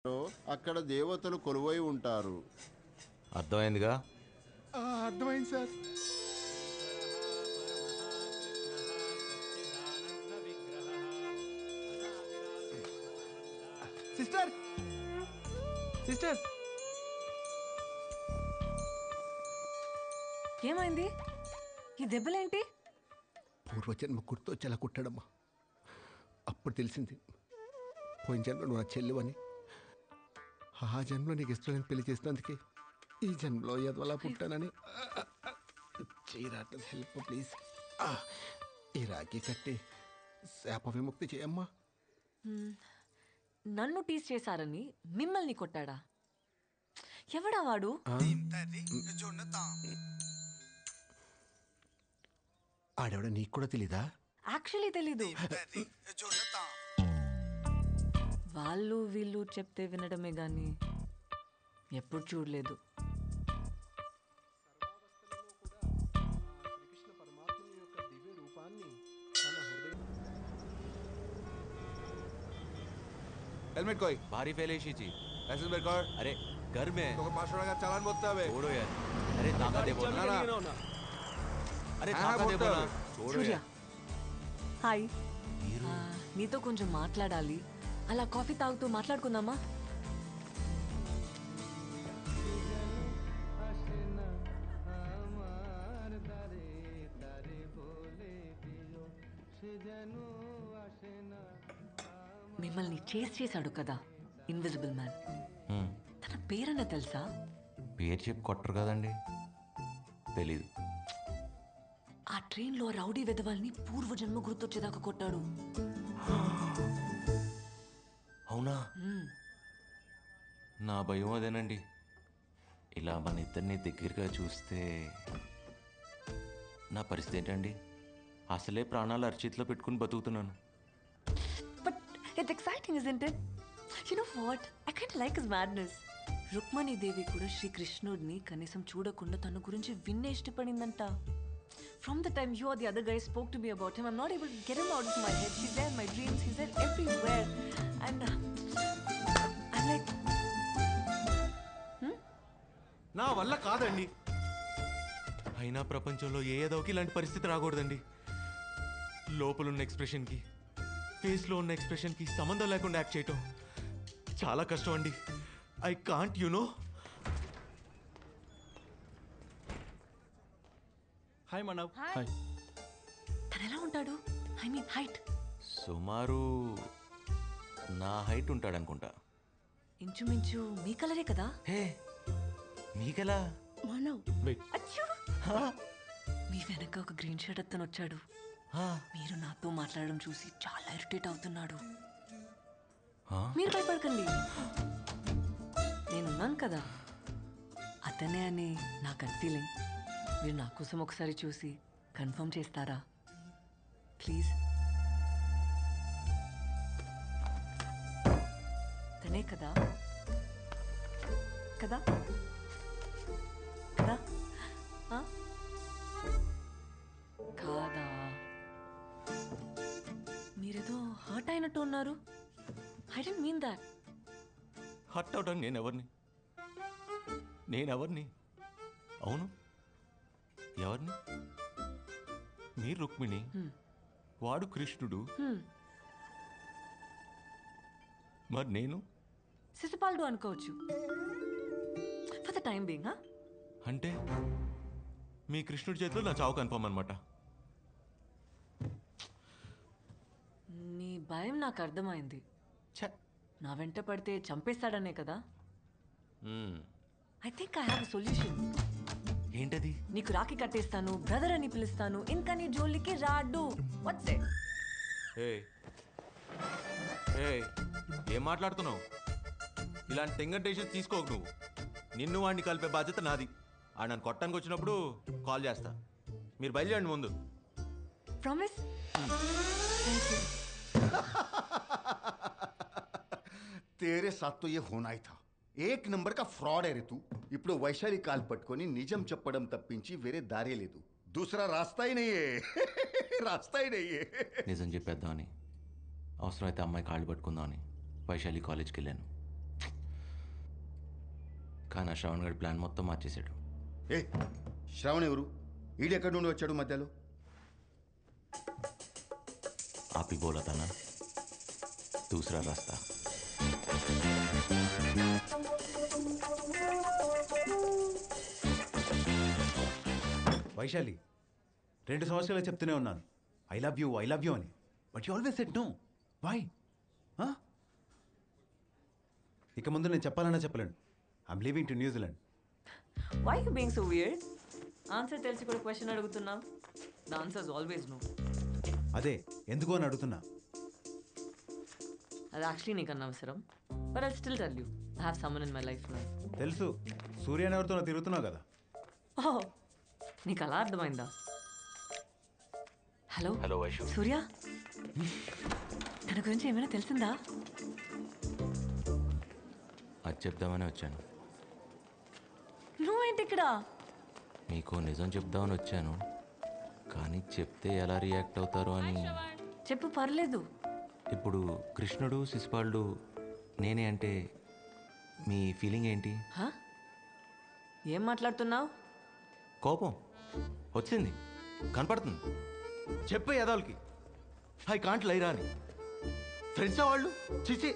అక్కడ దేవతలు కొలువై ఉంటారు. అర్థమైందిగా? అర్థమైంది సార్. సిస్టర్ సిస్టర్ ఏమైంది? ఈ దెబ్బలేంటి? పూర్వజన్మ గుర్తొచ్చేలా కుట్టాడమ్మా. అప్పుడు తెలిసింది పోయిన జన్మ నువ్వు నా చెల్లివని. ఆ జన్మలో నీకు ఇష్టం పెళ్లి చేసినందుకే ఈ జన్మలో ఎదవలా పుట్టానని. చీరాట హెల్ప్ ప్లీజ్. ఈ రాఖీ కట్టి శాప విముక్తి చేయమ్మా. నన్ను టీస్ చేశారని మిమ్మల్ని కొట్టాడా? ఎవడా వాడు? ఆడెవడ నీకు కూడా తెలీదా? యాక్చువల్లీ తెలీదు. వాళ్ళు వీళ్ళు చెప్తే వినడమే గాని ఎప్పుడు చూడలేదు. हेलमेट कोई भारी फैलेशी थी लाइसेंस बेकार अरे घर में तो 500 का चालान बोलता है छोड़ो यार अरे ताका दे बोलना ना अरे ताका दे बोलना छोड़ो సూర్య यार హాయ్. నీతో కొంచెం మాట్లాడాలి. అలా కాఫీ తాగుతూ మాట్లాడుకుందామా? మిమ్మల్ని చేస్ చేశాడు కదా ఇన్విజిబుల్ మ్యాన్. తన పేరన్న తెలుసా? పేరు చెప్పి కొట్టరు కదండి, తెలీదు. ఆ ట్రైన్లో రౌడీ వెధవాల్ని పూర్వజన్మ గుర్తొచ్చేదాకా కొట్టాడు. అవునా? నా భయం అదేనండి. ఇలా మన ఇద్దరిని దగ్గరగా చూస్తే నా పరిస్థితి ఏంటండి? అసలే ప్రాణాలు అరచేతిలో పెట్టుకుని బతుకుతున్నాను. But it's exciting isn't it? You know what? I kind of like his madness. Rukmini Devi కూడా శ్రీకృష్ణుడిని కనీసం చూడకుండా తన గురించి విన్నే ఇష్టపడిందంట. From the time you or the other guys spoke to me about him, I'm not able to get him out of my head. He's there in my dreams, he's there everywhere. And I'm like, నా వల్ల కాదండి. అయినా ప్రపంచంలో ఏదోకి ఇలాంటి పరిస్థితి రాకూడదండి. లోపలున్న ఎక్స్ప్రెషన్కి ఫేస్లో ఉన్న ఎక్స్ప్రెషన్కి సంబంధం లేకుండా యాక్ట్ చేయటం చాలా కష్టం అండి. I can't no. Hi Manav. Hi. తను ఎలా ఉంటాడు? I mean height. సుమారు నా హైట్ ఉంటాడనుకుంటా. ఇంచుమించు మీ కలరే కదా? హే, మీకెలా? మానవ్. వెయిట్. అచ్చూ. మీ వెనక ఒక గ్రీన్ షర్ట్ అతను వచ్చాడు. మీరు నాతో మాట్లాడడం చూసి చాలా ఇరిటేట్ అవుతున్నాడు. మీరు భయపడకండి, నేనున్నాను కదా. అతనే అని నా గట్ ఫీలింగ్. మీరు నా కోసం ఒకసారి చూసి కన్ఫర్మ్ చేస్తారా ప్లీజ్? తనే కదా కదా కదా? కాదా? మీరేదో హర్ట్ అయినట్టు ఉన్నారు. I don't mean that. Hurt అవడానికి నేనెవరిని? అవును, ఎవరిని? మీరు రుక్మిణి, వాడు కృష్ణుడు, మరి నేను శిశుపాలుడు అనుకోవచ్చు ఫర్ ద టైం బీయింగ్. అంటే మీ కృష్ణుడి చేతిలో నా చావు కన్ఫర్మ్ అనమాట. నీ భయం నాకు అర్థమైంది. ఛ, నా వెంట పడితే చంపేస్తాడనే కదా? మ్మ్. I think I have a solution. ఏంటది? నీకు రాఖీ కట్టేస్తాను, బ్రదర్ అని పిలుస్తాను, ఇంకా నీ జోలికి రాడు. What's it? ఏయ్, ఏం మాట్లాడుతున్నావు? ఇలాంటి టెంగర్ డెసిషన్ తీసుకోకు నువ్వు. నిన్ను వాడిని కలిపే బాధ్యత నాది. ఆ నన్ను కొట్టడానికి వచ్చినప్పుడు కాల్ చేస్తా. మీరు బయలుదేరండి ముందు. ప్రామిస్? Thank you. तेरे साथ तो ये होना ही था. एक नंबर का फ्रॉड है रे तू. ఇప్పుడు వైశాలి కాల్ పట్టుకొని నిజం చెప్పడం తప్పించి వేరే దారే లేదు. दूसरा रास्ता ही नहीं है. रास्ता ही नहीं है. నిజం చెప్పేద్దామని, అవసరమైతే అమ్మాయి కాళ్ళు పట్టుకుందామని వైశాలి కాలేజ్కి వెళ్ళాను. కానీ ఆ శ్రవణ్ గడి ప్లాన్ మొత్తం మార్చేశాడు. ఏ శ్రావణ్ ఎవరు? ఈడెక్కడి నుండి వచ్చాడు మధ్యలో? आप ही बोला था ना दूसरा रास्ता. వైశాలి 2 సంవత్సరాలు చెప్తూనే ఉన్నాను ఐ లవ్ యూ అని, but you always said no. Why? ఇక ముందు నేను చెప్పాలన్నా చెప్పలేను. I'm leaving to New Zealand. Why you being so weird? Answer తెలిసి కూడా క్వశ్చన్ అడుగుతున్నావు. The answer is always no. అదే ఎందుకు అని అడుగుతున్నా. అది యాక్చువల్లీ నీకు అనవసరం, but I still tell you I have someone in my life now. తెలుసు, సూర్యని ఎవరితో తిరుగుతున్నావు కదా. ఓహ్, నీకు అలా అర్థమైందా? Hello hello Vaishu. సూర్య, తన గురించి ఏమైనా తెలిసిందా? అది చెప్దామని వచ్చాను. నువ్వేంటి ఇక్కడ? మీకు నిజం చెప్దామని వచ్చాను, కానీ చెప్తే ఎలా రియాక్ట్ అవుతారో అని. చెప్పు, పర్లేదు. ఇప్పుడు కృష్ణుడు శిశుపాలుడు నేనే అంటే మీ ఫీలింగ్ ఏంటి? హా? ఏం మాట్లాడుతున్నావు? కోపం వచ్చింది, కనపడుతుంది. చెప్పే యదాలకి ఐ కాంట్ లైరా అని. ఫ్రెండ్సా వాళ్ళు? చిచి.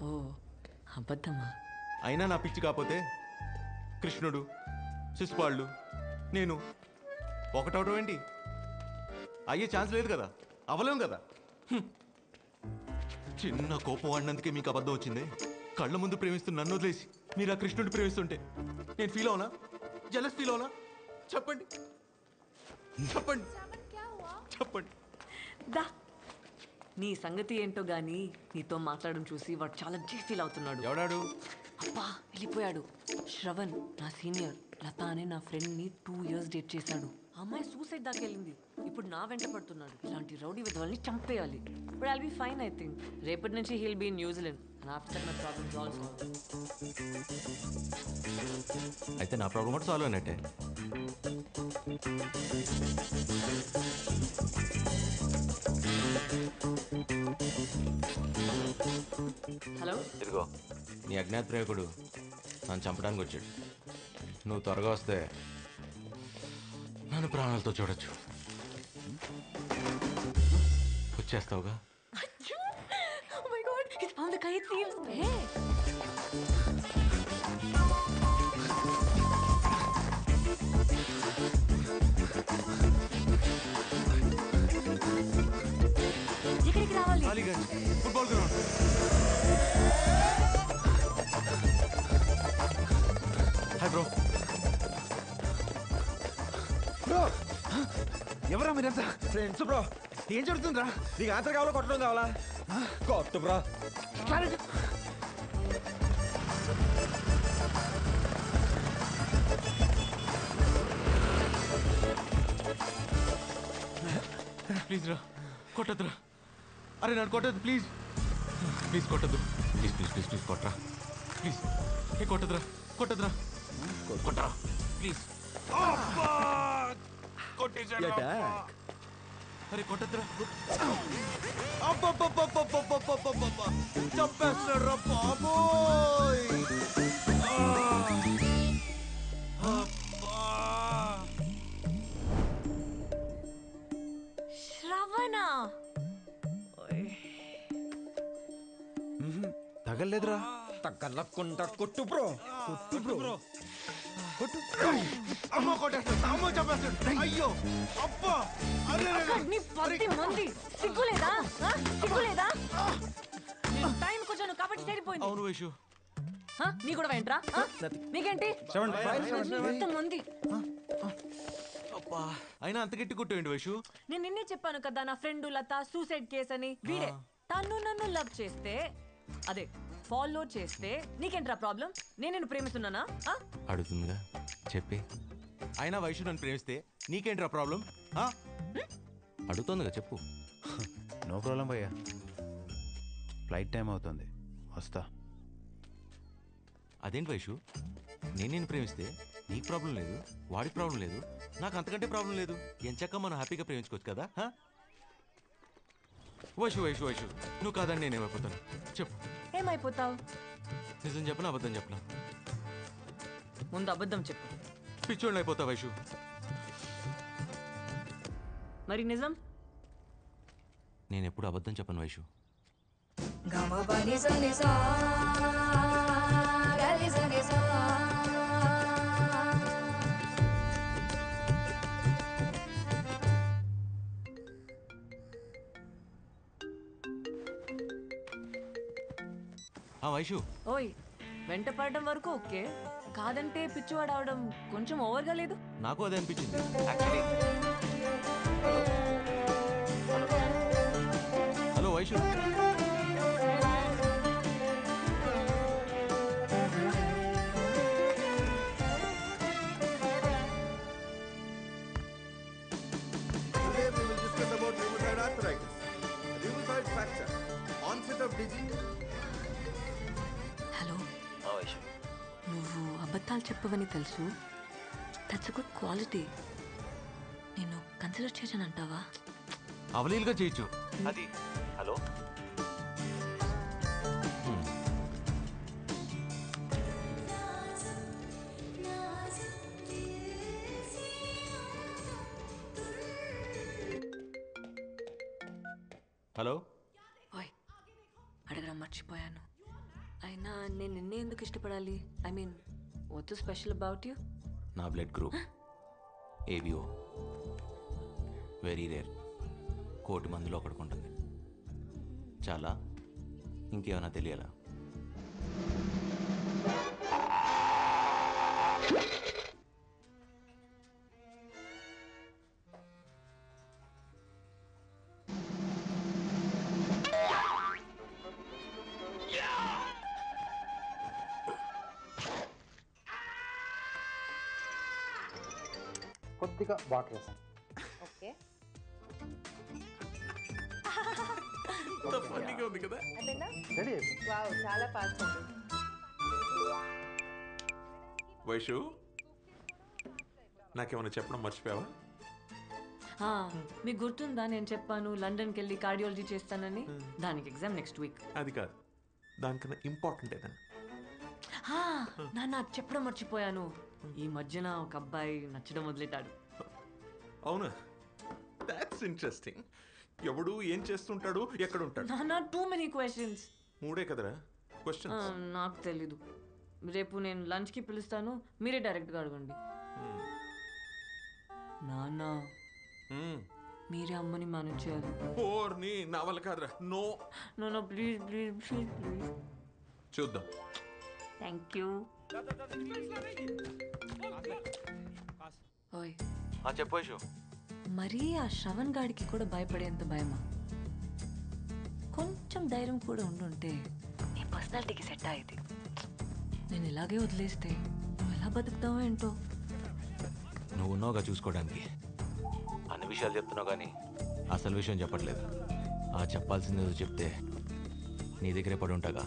ఓ, అబద్ధమా? అయినా నా పిచ్చి కాకపోతే కృష్ణుడు శిశుపాలుడు నేను ఒకటవటం ఏంటి? అయ్యే ఛాన్స్ లేదు కదా, అవ్వలేం కదా. చిన్న కోపం ఆడినందుకే మీకు అబద్ధం వచ్చింది. కళ్ళ ముందు ప్రేమిస్తున్న నన్ను వదిలేసి మీరు ఆ కృష్ణుడిని ప్రేమిస్తుంటే నేను ఫీల్ అవునా? జలస్ ఫీల్ అవునా? చెప్పండి చెప్పండి చెప్పండి. దా, నీ సంగతి ఏంటో గానీ నీతో మాట్లాడడం చూసి వాడు చాలా ఫీల్ అవుతున్నాడు. ఎవడాడు? అబ్బా, వెళ్ళిపోయాడు. శ్రవణ్ నా సీనియర్, లత అనే నా ఫ్రెండ్ని 2 years డేట్ చేశాడు. ఆ అమ్మాయి సూసైడ్ దాకా వెళ్ళింది. ఇప్పుడు నా వెంట పడుతున్నాడు. ఇలాంటి రౌడీ విధవల్ని చంపేయాలి. But I'll be fine I think. రేపటి నుంచి he'll be in New Zealand and after my problems also. అయితే నా ప్రాబ్లం కూడా సాల్వ్ అయినట్టే. హలో, ఇదిగో నీ అజ్ఞాత ప్రేమికుడు నన్ను చంపడానికి వచ్చాడు. నువ్వు త్వరగా వస్తే నన్ను ప్రాణాలతో చూడొచ్చు. వచ్చేస్తావుగా? oh my god, he's found the kite thieves. Hey, ఎక్కడికి రావాలి? Aliganj football ground. Hi bro. Bro, ఎవరా మీరంతా? Friends bro. ఏం జరుగుతుందిరా? నీకు ఆన్సర్ కావాలా కొట్టడం కావాలా? కొట్టు బ్రో. ప్లీజ్ రా, కొట్టద్దురా. అరే నన్ను కొట్టద్దు ప్లీజ్. ప్లీజ్ కొట్టద్దు. ప్లీజ్ ప్లీజ్ ప్లీజ్ ప్లీజ్ కొట్టరా ప్లీజ్. ఏ కొట్టద్దురా, కొట్టద్దురా, కొట్టరా ప్లీజ్. కొట్టేశాడు. అరే కొట్టద్దురా. చంపేస్తాడు రా బాబోయ్. శ్రవణ, తగలేదురా. తగ్గలకుండా కొట్టు బ్రో. కొట్టు బ్రో. కొట్టు. అమ్మ కొట్టేస్తాడు, అమ్మ చంపేస్తాడు. అయ్యో అబ్బా. అరే నీ 10 మంది సిగ్గులేదా? సిగ్గులేదా? టైం కొంచెం కాబట్టి సరిపోయింది. అవును వైషు. నీ కూడా వెంట్రా? నీకేంటి? మంది. అబ్బా, అయినా అంత గట్టి కొట్టేయండి వైషు. నేను నిన్నే చెప్పాను కదా నా ఫ్రెండ్ లత సూసైడ్ కేస్ అని. వీడే తను నన్ను లవ్ చేస్తే, అదే ఫాలో చేస్తే నీకేంట్రా ప్రాబ్లం? నేను నిన్ను ప్రేమిస్తున్నానా? అడుగుతుందిగా చెప్పి. అయినా వైషు నన్ను ప్రేమిస్తే నీకేంట్రా ప్రాబ్లం? అడుగుతోందిగా చెప్పు. నో ప్రాబ్లం భయ్యా, ఫ్లైట్ టైం అవుతుంది, వస్తా. అదేంటి వైషు, నేను నిన్ను ప్రేమిస్తే నీకు ప్రాబ్లం లేదు, వాడికి ప్రాబ్లం లేదు, నాకు అంతకంటే ప్రాబ్లం లేదు. ఎంచక్క మనం హ్యాపీగా ప్రేమించుకోవచ్చు కదా. వైషు వైషు వైషు, నువ్వు కాదని నేనేమైపోతాను చెప్పు. ఏమైపోతావు? నిజం చెప్పనా అబద్ధం చెప్పనా? ముందు అబద్ధం చెప్పు. పిచ్చోళ్ళు అయిపోతా వైషు. మరి నిజం? నేను ఎప్పుడు అబద్ధం చెప్పను వైషు. వైషు, ఓయ్, వెంట పడడం వరకు ఓకే, కాదంటే పిచ్చివాడు అవడం కొంచెం ఓవర్గా లేదు? నాకు అదే అనిపించింది. Hello Vaishu. Today we will discuss about rheumatoid arthritis, rheumatoid fracture, onset of disease. Hello, నువ్వు అబద్ధాలు చెప్పవని తెలుసు. That's good quality. నేను కన్సిడర్ చేశానంటావా? అవలీలుగా చేయొచ్చు. అది హలో. హలో. ఓయ్, అడగడం మర్చిపోయాను. అయినా నేను నిన్నే ఎందుకు ఇష్టపడాలి? I mean, what's special about you? నా blood group ABO. Very rare. 1,000,000 మందిలో ఒకడికి ఉంటుంది. చాలా. ఇంకేమైనా తెలియాలా? కొద్దిగా వాటర్ వేసాను. ఓకే, ఉంది కదా. రెడీ. వావ్, చాలా ఫాస్ట్ ఉంది. వైషు, నాకేమైనా చెప్పడం మర్చిపోయావా? మీకు గుర్తుందా నేను చెప్పాను లండన్కి వెళ్ళి కార్డియాలజీ చేస్తానని? దానికి ఎగ్జామ్ నెక్స్ట్ వీక్. అది కాదు, దానికన్నా ఇంపార్టెంట్ ఏదన్నా. నాన్న చెప్పడం మర్చిపోయాను. ఈ మధ్యన ఒక అబ్బాయి నచ్చడం మొదలెట్టాడు. అవునా? That's interesting. ఎవడు ఏం చేస్తుంటాడు, ఎక్కడ ఉంటాడు? నాన్న, టూ మెనీ క్వశ్చన్స్. 3 కదరా క్వశ్చన్. నాకు తెలీదు. రేపు నేను లంచ్కి పిలుస్తాను, మీరే డైరెక్ట్గా అడగండి. నాన్న, మీరే అమ్మని మేనేజ్ చేయాలి. ఓర్ని నా వల్ల కాదురా. No no, please please please please. చూద్దాం. Thank you. ఓయ్, చెప్పు వైషు. మరీ ఆ శ్రవణ్ గాడికి కూడా భయపడేంత భయమా? కొంచెం ధైర్యం కూడా ఉండుంటే నీ పర్సనాలిటీకి సెట్ అయ్యేది. నేను ఇలాగే వదిలేస్తే నువ్వు ఎలా బతుకుతావో ఏంటో. నువ్వు ఉన్నావుగా చూసుకోవడానికి. అన్ని విషయాలు చెప్తున్నావు కానీ అసలు విషయం చెప్పట్లేదు. ఆ చెప్పాల్సిందేదో చెప్తే నీ దగ్గరే పడి ఉంటాగా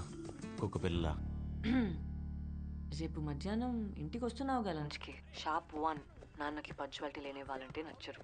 కుక్క పిల్ల. రేపు మధ్యాహ్నం ఇంటికి వస్తున్నావుగా లంచ్కి? షాప్ 1. నాన్నకి పంచువాలిటీ లేని వాళ్ళంటే నచ్చరు.